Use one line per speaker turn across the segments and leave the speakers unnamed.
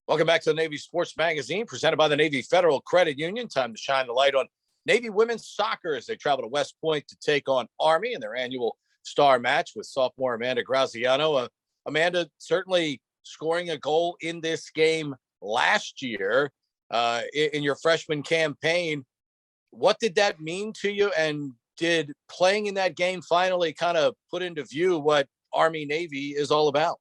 Welcome back to the Navy Sports Magazine, presented by the Navy Federal Credit Union. Time to shine the light on Navy women's soccer as they travel to West Point to take on Army in their annual star match with sophomore Amanda Graziano. Amanda certainly scoring a goal in this game last year in your freshman campaign. What did that mean to you? And did playing in that game finally kind of put into view what Army-Navy is all about?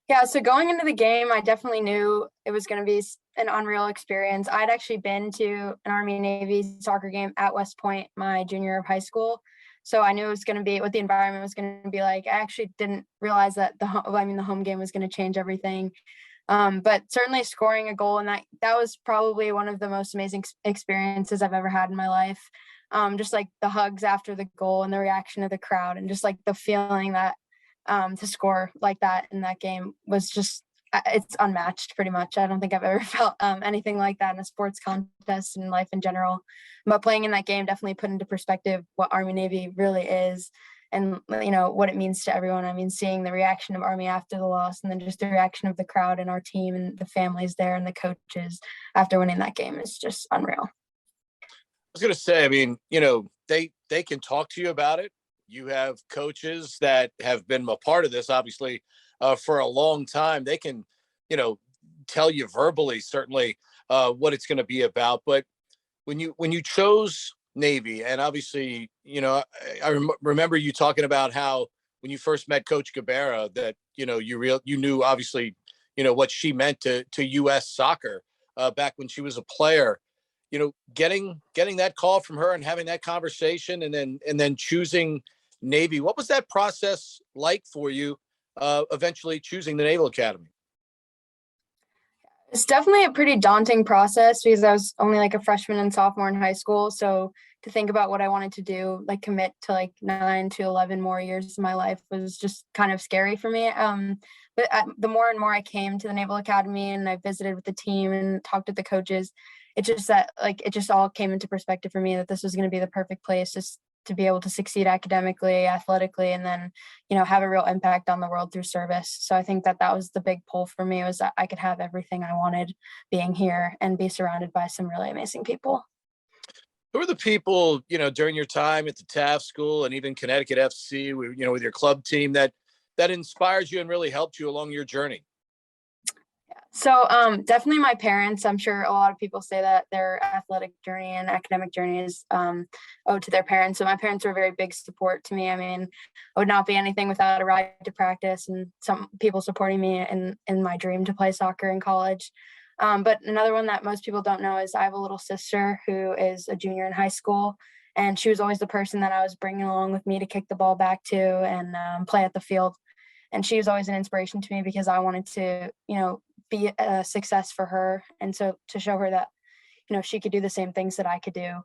Yeah, so going into the game, I definitely knew it was going to be an unreal experience. I'd actually been to an Army-Navy soccer game at West Point my junior year of high school. So I knew it was going to be what the environment was going to be like. I actually didn't realize that the home game was going to change everything. But certainly scoring a goal, and that was probably one of the most amazing experiences I've ever had in my life. Just like the hugs after the goal and the reaction of the crowd, and just like the feeling that to score like that in that game was just, it's unmatched pretty much. I don't think I've ever felt anything like that in a sports contest and life in general. But playing in that game definitely put into perspective what Army-Navy really is, and what it means to everyone. I mean, seeing the reaction of Army after the loss, and then just the reaction of the crowd and our team and the families there and the coaches after winning that game is just unreal.
I was going to say, I mean, they can talk to you about it. You have coaches that have been a part of this, obviously, for a long time. They can, tell you verbally, certainly, what it's going to be about. But when you chose Navy, and obviously, I remember you talking about how when you first met Coach Gabera, that you knew obviously, what she meant to U.S. soccer back when she was a player. Getting that call from her and having that conversation, and then choosing Navy. What was that process like for you, eventually choosing the Naval Academy?
It's definitely a pretty daunting process because I was only like a freshman and sophomore in high school. So to think about what I wanted to do, like commit to like 9 to 11 more years of my life, was just kind of scary for me. But the more and more I came to the Naval Academy and I visited with the team and talked with the coaches, it just all came into perspective for me that this was going to be the perfect place just to be able to succeed academically, athletically, and then, have a real impact on the world through service. So I think that was the big pull for me, was that I could have everything I wanted being here and be surrounded by some really amazing people.
Who are the people, during your time at the Taft School and even Connecticut FC, with your club team that inspires you and really helped you along your journey?
So definitely my parents. I'm sure a lot of people say that their athletic journey and academic journey is owed to their parents. So my parents were a very big support to me. I mean, I would not be anything without a ride to practice and some people supporting me in my dream to play soccer in college. But another one that most people don't know is I have a little sister who is a junior in high school. And she was always the person that I was bringing along with me to kick the ball back to and play at the field. And she was always an inspiration to me because I wanted to, be a success for her. And so to show her that, she could do the same things that I could do.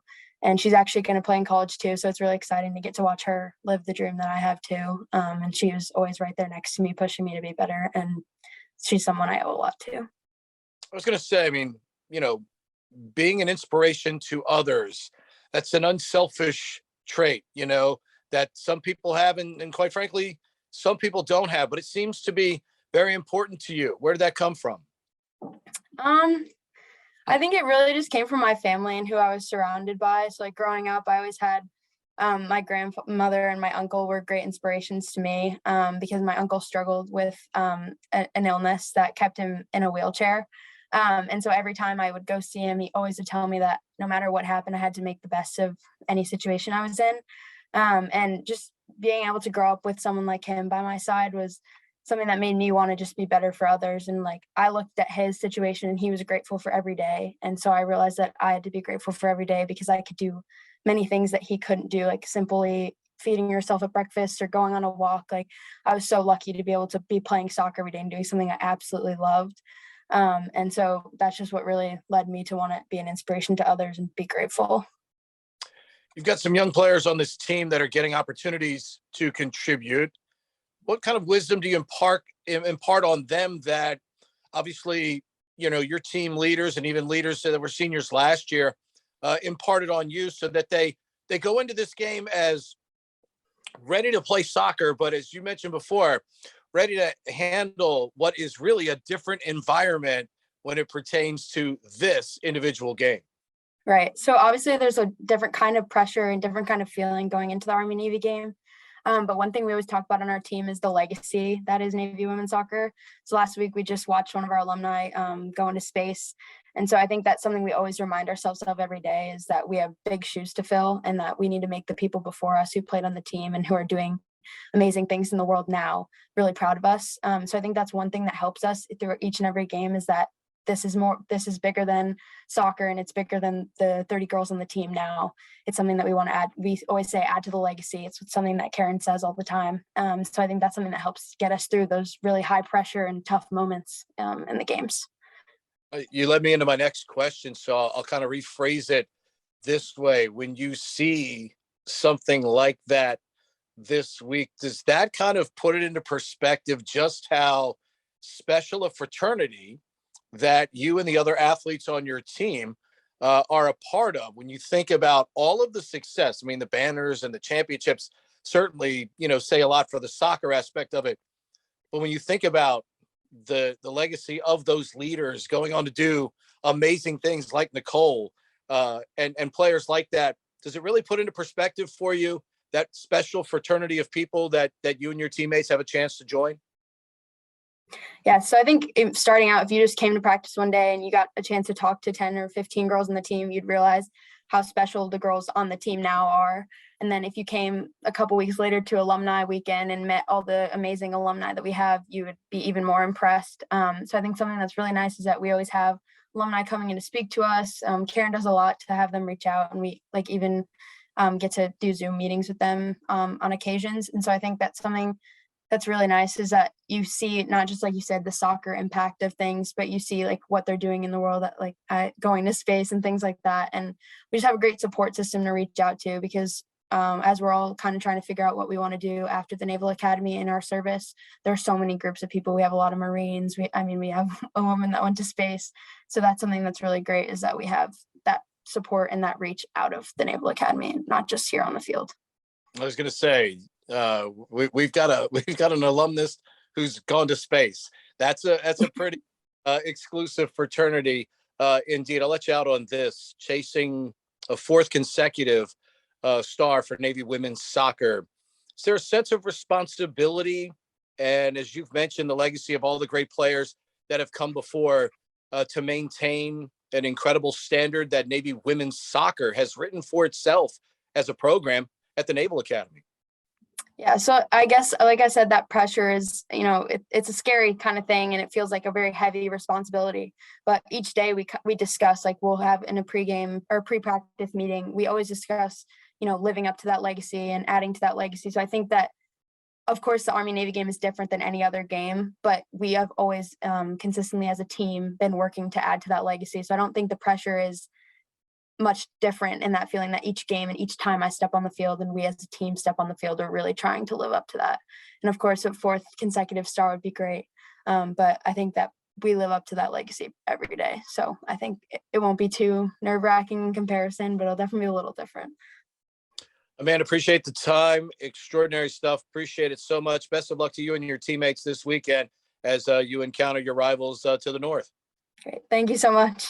And she's actually going to play in college too. So it's really exciting to get to watch her live the dream that I have too. And she was always right there next to me, pushing me to be better. And she's someone I owe a lot to.
I was going to say, I mean, being an inspiration to others, that's an unselfish trait, that some people have, and quite frankly, some people don't have, but it seems to be very important to you. Where did that come from?
I think it really just came from my family and who I was surrounded by. So like growing up, I always had my grandmother and my uncle were great inspirations to me because my uncle struggled with an illness that kept him in a wheelchair. And so every time I would go see him, he always would tell me that no matter what happened, I had to make the best of any situation I was in. And just being able to grow up with someone like him by my side was something that made me want to just be better for others. And like, I looked at his situation and he was grateful for every day. And so I realized that I had to be grateful for every day because I could do many things that he couldn't do, like simply feeding yourself at breakfast or going on a walk. Like I was so lucky to be able to be playing soccer every day and doing something I absolutely loved. And so that's just what really led me to want to be an inspiration to others and be grateful.
You've got some young players on this team that are getting opportunities to contribute. What kind of wisdom do you impart on them that obviously, your team leaders and even leaders that were seniors last year imparted on you, so that they go into this game as ready to play soccer, but as you mentioned before, ready to handle what is really a different environment when it pertains to this individual game?
Right. So obviously there's a different kind of pressure and different kind of feeling going into the Army Navy game. But one thing we always talk about on our team is the legacy that is Navy women's soccer. So last week we just watched one of our alumni go into space. And so I think that's something we always remind ourselves of every day, is that we have big shoes to fill and that we need to make the people before us who played on the team and who are doing amazing things in the world now really proud of us. So I think that's one thing that helps us through each and every game, is that this is bigger than soccer, and it's bigger than the 30 girls on the team now. It's something that we want to add. We always say add to the legacy. It's something that Karen says all the time. So I think that's something that helps get us through those really high pressure and tough moments in the games.
You led me into my next question, so I'll kind of rephrase it this way. When you see something like that this week, does that kind of put it into perspective just how special a fraternity that you and the other athletes on your team are a part of? When you think about all of the success, I mean, the banners and the championships certainly, say a lot for the soccer aspect of it. But when you think about the legacy of those leaders going on to do amazing things like Nicole and players like that, does it really put into perspective for you that special fraternity of people that you and your teammates have a chance to join?
Yeah, so I think starting out, if you just came to practice one day and you got a chance to talk to 10 or 15 girls on the team, you'd realize how special the girls on the team now are. And then if you came a couple weeks later to alumni weekend and met all the amazing alumni that we have, you would be even more impressed. So I think something that's really nice is that we always have alumni coming in to speak to us. Karen does a lot to have them reach out, and we even get to do Zoom meetings with them on occasions. And so I think that's something that's really nice, is that you see not just, like you said, the soccer impact of things, but you see like what they're doing in the world, like going to space and things like that. And we just have a great support system to reach out to, because as we're all kind of trying to figure out what we want to do after the Naval Academy in our service, there are so many groups of people. We have a lot of Marines. We have a woman that went to space. So that's something that's really great, is that we have that support and that reach out of the Naval Academy, not just here on the field.
I was going to say, we've got an alumnus who's gone to space. That's a pretty exclusive fraternity indeed. I'll let you out on this: chasing a fourth consecutive star for Navy women's soccer. Is there a sense of responsibility, and as you've mentioned, the legacy of all the great players that have come before, to maintain an incredible standard that Navy women's soccer has written for itself as a program at the Naval Academy?
Yeah, so I guess, like I said, that pressure is, it's a scary kind of thing, and it feels like a very heavy responsibility. But each day we discuss, like we'll have in a pregame or pre-practice meeting, we always discuss, living up to that legacy and adding to that legacy. So I think that, of course, the Army Navy game is different than any other game, but we have always consistently as a team been working to add to that legacy. So I don't think the pressure is much different in that feeling, that each game and each time I step on the field and we as a team step on the field are really trying to live up to that. And of course, a fourth consecutive star would be great. But I think that we live up to that legacy every day. So I think it won't be too nerve-wracking in comparison, but it'll definitely be a little different.
Amanda, appreciate the time. Extraordinary stuff. Appreciate it so much. Best of luck to you and your teammates this weekend as you encounter your rivals to the north.
Great. Thank you so much.